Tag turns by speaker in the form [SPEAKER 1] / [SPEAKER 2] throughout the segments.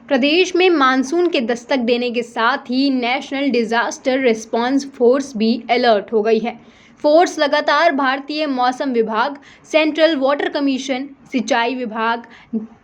[SPEAKER 1] प्रदेश में मानसून के दस्तक देने के साथ ही नेशनल डिजास्टर रिस्पांस फोर्स भी अलर्ट हो गई है। फोर्स लगातार भारतीय मौसम विभाग, सेंट्रल वाटर कमीशन, सिंचाई विभाग,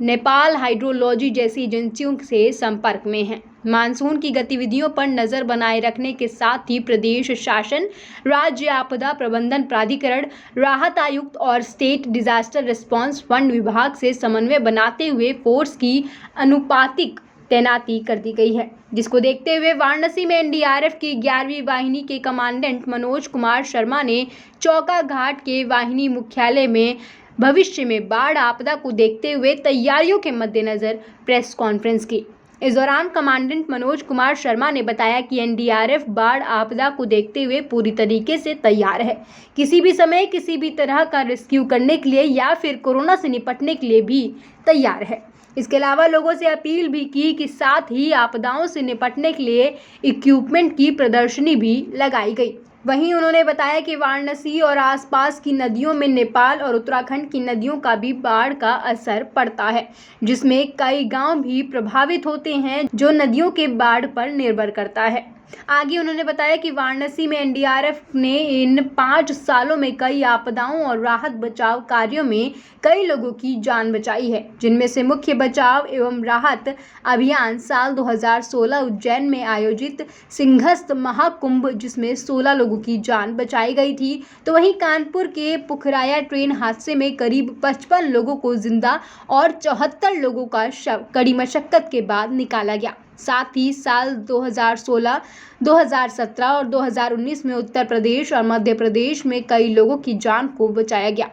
[SPEAKER 1] नेपाल हाइड्रोलॉजी जैसी एजेंसियों से संपर्क में है। मानसून की गतिविधियों पर नजर बनाए रखने के साथ ही प्रदेश शासन, राज्य आपदा प्रबंधन प्राधिकरण, राहत आयुक्त और स्टेट डिजास्टर रिस्पांस फंड विभाग से समन्वय बनाते हुए फोर्स की अनुपातिक तैनाती कर दी गई है, जिसको देखते हुए वाराणसी में एनडीआरएफ की 11वीं वाहिनी के कमांडेंट मनोज कुमार शर्मा ने चौका घाट के वाहिनी मुख्यालय में भविष्य में बाढ़ आपदा को देखते हुए तैयारियों के मद्देनजर प्रेस कॉन्फ्रेंस की। इस दौरान कमांडेंट मनोज कुमार शर्मा ने बताया कि एनडीआरएफ बाढ़ आपदा को देखते हुए पूरी तरीके से तैयार है, किसी भी समय किसी भी तरह का रेस्क्यू करने के लिए या फिर कोरोना से निपटने के लिए भी तैयार है। इसके अलावा लोगों से अपील भी की कि साथ ही आपदाओं से निपटने के लिए इक्विपमेंट की प्रदर्शनी भी लगाई गई। वहीं उन्होंने बताया कि वाराणसी और आसपास की नदियों में नेपाल और उत्तराखंड की नदियों का भी बाढ़ का असर पड़ता है, जिसमें कई गांव भी प्रभावित होते हैं, जो नदियों के बाढ़ पर निर्भर करता है। आगे उन्होंने बताया कि वाराणसी में एनडीआरएफ ने इन 5 सालों में कई आपदाओं और राहत बचाव कार्यों में कई लोगों की जान बचाई है, जिनमें से मुख्य बचाव एवं राहत अभियान साल 2016 उज्जैन में आयोजित सिंहस्थ महाकुंभ, जिसमें 16 लोगों की जान बचाई गई थी। तो वहीं कानपुर के पुखराया ट्रेन हादसे में करीब 55 लोगों को जिंदा और 74 लोगों का शव कड़ी मशक्कत के बाद निकाला गया। साथ ही साल 2016, 2017 और 2019 में उत्तर प्रदेश और मध्य प्रदेश में कई लोगों की जान को बचाया गया,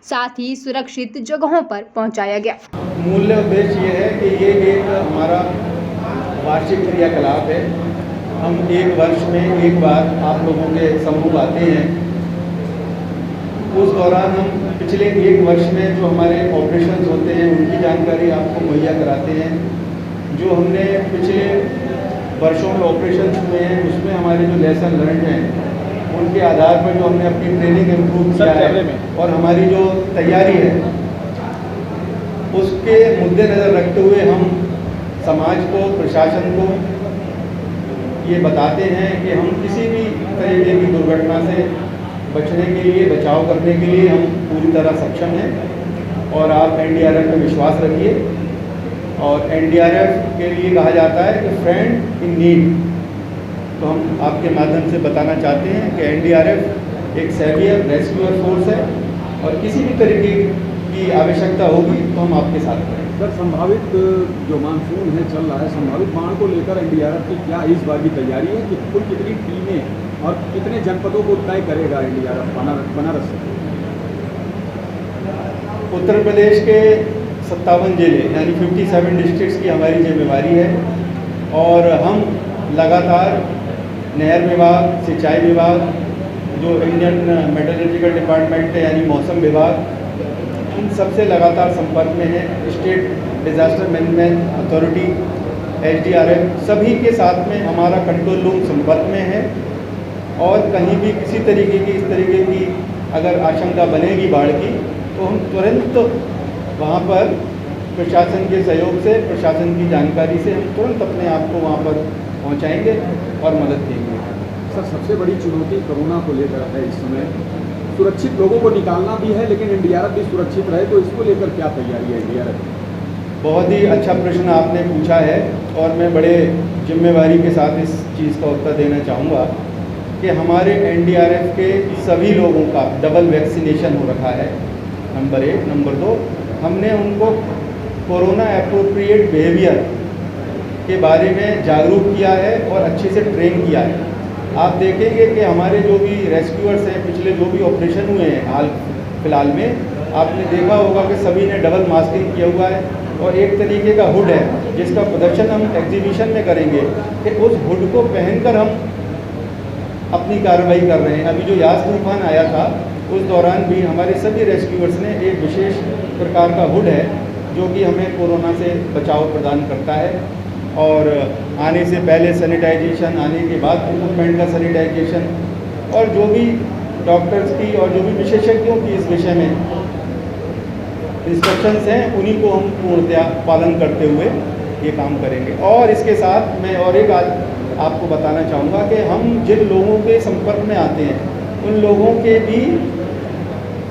[SPEAKER 1] साथ ही सुरक्षित जगहों पर पहुंचाया गया।
[SPEAKER 2] मूल उद्देश्य ये है कि ये एक हमारा वार्षिक क्रियाकलाप है। हम एक वर्ष में एक बार आप लोगों के सम्मुख आते हैं। उस दौरान हम पिछले एक वर्ष में जो हमारे ऑपरेशंस होते हैं उनकी जानकारी आपको मुहैया कराते हैं। जो हमने पिछले वर्षों में ऑपरेशन हुए हैं उसमें हमारे जो लेसन लर्न हैं उनके आधार पर जो हमने अपनी ट्रेनिंग इम्प्रूव किया है और हमारी जो तैयारी है उसके मद्देनज़र रखते हुए हम समाज को, प्रशासन को ये बताते हैं कि हम किसी भी तरीके की दुर्घटना से बचने के लिए, बचाव करने के लिए हम पूरी तरह सक्षम हैं। और आप एनडीआरएफ में विश्वास रखिए। और एनडीआरएफ के लिए कहा जाता है कि फ्रेंड इन नीड। तो हम आपके माध्यम से बताना चाहते हैं कि एनडीआरएफ एक सेवियर रेस्क्यूअर फोर्स है और किसी भी तरीके की आवश्यकता होगी तो हम आपके साथ हैं।
[SPEAKER 3] सर, संभावित जो मानसून है चल रहा है, संभावित बाढ़ को लेकर एनडीआरएफ की क्या इस बार की तैयारी है कि कुल कितनी टीमें और कितने जनपदों को तय करेगा एनडीआरएफ बनारस से?
[SPEAKER 2] उत्तर प्रदेश के 57 जिले यानी 57 डिस्ट्रिक्ट्स की हमारी जिम्मेवारी है और हम लगातार नहर विभाग, सिंचाई विभाग, जो इंडियन मेट्रोलॉजिकल डिपार्टमेंट है यानी मौसम विभाग, इन सबसे लगातार संपर्क में है। State disaster management authority, SDRF, सभी के साथ में हमारा कंट्रोल रूम संपर्क में है। और कहीं भी किसी तरीके की इस तरीके की अगर आशंका बनेगी बाढ़ की तो हम तुरंत वहाँ पर प्रशासन के सहयोग से, प्रशासन की जानकारी से हम तुरंत अपने आप को वहाँ पर पहुँचाएंगे और मदद देंगे।
[SPEAKER 3] सर, सबसे बड़ी चुनौती कोरोना को लेकर है इस समय। सुरक्षित लोगों को निकालना भी है लेकिन एनडीआरएफ भी सुरक्षित रहे, तो इसको लेकर क्या तैयारी है एनडीआरएफ?
[SPEAKER 2] बहुत ही अच्छा प्रश्न आपने पूछा है और मैं बड़े जिम्मेवारी के साथ इस चीज़ का उत्तर देना चाहूँगा कि हमारे एनडीआरएफ के सभी लोगों का डबल वैक्सीनेशन हो रखा है, नंबर 1। नंबर 2, हमने उनको कोरोना एप्रोप्रिएट बिहेवियर के बारे में जागरूक किया है और अच्छे से ट्रेन किया है। आप देखेंगे कि हमारे जो भी रेस्क्यूअर्स हैं, पिछले जो भी ऑपरेशन हुए हैं हाल फिलहाल में, आपने देखा होगा कि सभी ने डबल मास्किंग किया हुआ है और एक तरीके का हुड है जिसका प्रदर्शन हम एग्जीबिशन में करेंगे कि उस हुड को पहनकर हम अपनी कार्रवाई कर रहे हैं। अभी जो यास तूफान आया था उस दौरान भी हमारे सभी रेस्क्यूअर्स ने एक विशेष प्रकार का हुड है जो कि हमें कोरोना से बचाव प्रदान करता है। और आने से पहले सैनिटाइजेशन, आने के बाद इक्विपमेंट का सैनिटाइजेशन और जो भी डॉक्टर्स की और जो भी विशेषज्ञों की इस विषय में इंस्ट्रक्शंस हैं उन्हीं को हम पूर्णतया पालन करते हुए ये काम करेंगे। और इसके साथ मैं और एक आज आपको बताना चाहूँगा कि हम जिन लोगों के संपर्क में आते हैं उन लोगों के भी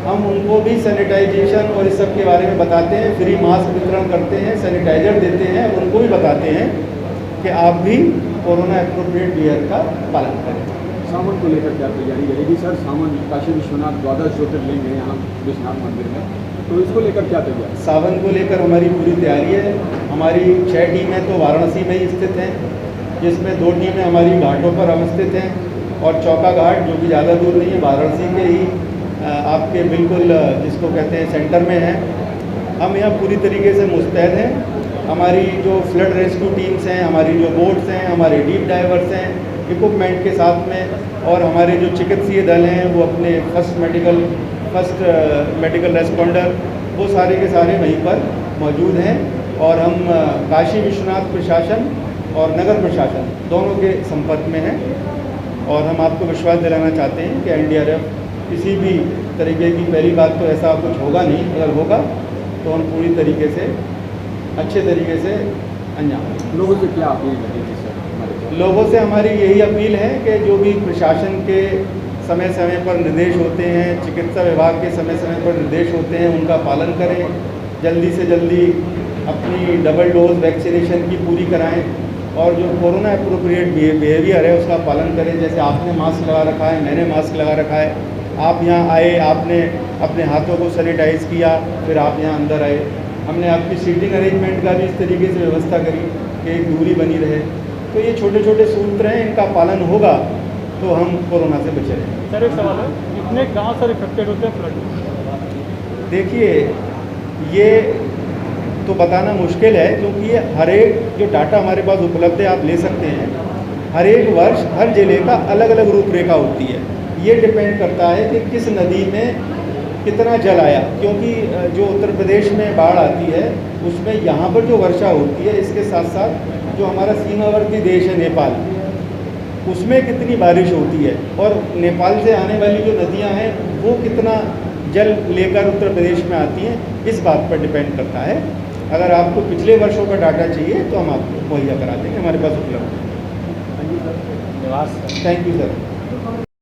[SPEAKER 2] हम उनको भी सैनिटाइजेशन और इस सब के बारे में बताते हैं, फ्री मास्क वितरण करते हैं, सैनिटाइज़र देते हैं और उनको भी बताते हैं कि आप भी कोरोना एप्रोप्रिएट बिहेवियर का पालन करें।
[SPEAKER 3] सावन को लेकर क्या तैयारी रहेगी सर? सावन काशी विश्वनाथ द्वादश ज्योतिर्लिंग है यहाँ विश्वनाथ मंदिर में, तो इसको लेकर क्या तैयारी?
[SPEAKER 2] सावन को लेकर हमारी पूरी तैयारी है। हमारी 6 टीमें तो वाराणसी में ही स्थित हैं, जिसमें 2 टीमें हमारी घाटों पर अवस्थित हैं और चौका घाट जो कि ज़्यादा दूर नहीं है, वाराणसी के ही आपके बिल्कुल जिसको कहते हैं सेंटर में है। हम यहाँ पूरी तरीके से मुस्तैद हैं। हमारी जो फ्लड रेस्क्यू टीम्स हैं, हमारी जो बोट्स हैं, हमारे डीप डाइवर्स हैं इक्विपमेंट के साथ में, और हमारे जो चिकित्सीय दल हैं वो अपने फर्स्ट मेडिकल रेस्पॉन्डर वो सारे के सारे वहीं पर मौजूद हैं। और हम काशी विश्वनाथ प्रशासन और नगर प्रशासन दोनों के संपर्क में हैं और हम आपको विश्वास दिलाना चाहते हैं कि एनडीआरएफ किसी भी तरीके की, पहली बात तो ऐसा कुछ होगा नहीं, अगर होगा तो हम पूरी तरीके से अच्छे तरीके से अंजाम देंगे।
[SPEAKER 3] लोगों से क्या अपील रहेगी सर?
[SPEAKER 2] लोगों से हमारी यही अपील है कि जो भी प्रशासन के समय समय पर निर्देश होते हैं, चिकित्सा विभाग के समय समय पर निर्देश होते हैं, उनका पालन करें। जल्दी से जल्दी अपनी डबल डोज वैक्सीनेशन की पूरी कराएं और जो कोरोना एप्रोप्रिएट बिहेवियर है उसका पालन करें। जैसे आपने मास्क लगा रखा है, मैंने मास्क लगा रखा है, आप यहाँ आए, आपने अपने हाथों को सैनिटाइज़ किया, फिर आप यहाँ अंदर आए। हमने आपकी सीटिंग अरेंजमेंट का भी इस तरीके से व्यवस्था करी कि एक दूरी बनी रहे। तो ये छोटे छोटे सूत्र हैं, इनका पालन होगा तो हम कोरोना से बचे रहेंगे।
[SPEAKER 4] सर एक सवाल है, कितने गाँव सर इफेक्टेड होते हैं फ्लड?
[SPEAKER 2] देखिए, ये तो बताना मुश्किल है क्योंकि ये हर एक जो डाटा हमारे पास उपलब्ध है आप ले सकते हैं। हर एक वर्ष हर जिले का अलग अलग रूपरेखा होती है। ये डिपेंड करता है कि किस नदी में कितना जल आया, क्योंकि जो उत्तर प्रदेश में बाढ़ आती है उसमें यहाँ पर जो वर्षा होती है, इसके साथ साथ जो हमारा सीमावर्ती देश है नेपाल, उसमें कितनी बारिश होती है और नेपाल से आने वाली जो नदियाँ हैं वो कितना जल लेकर उत्तर प्रदेश में आती हैं, इस बात पर डिपेंड करता है। अगर आपको पिछले वर्षों का डाटा चाहिए तो हम आपको मुहैया करा देंगे, हमारे पास उपलब्ध है।
[SPEAKER 4] धन्यवाद सर।
[SPEAKER 2] Thank you sir.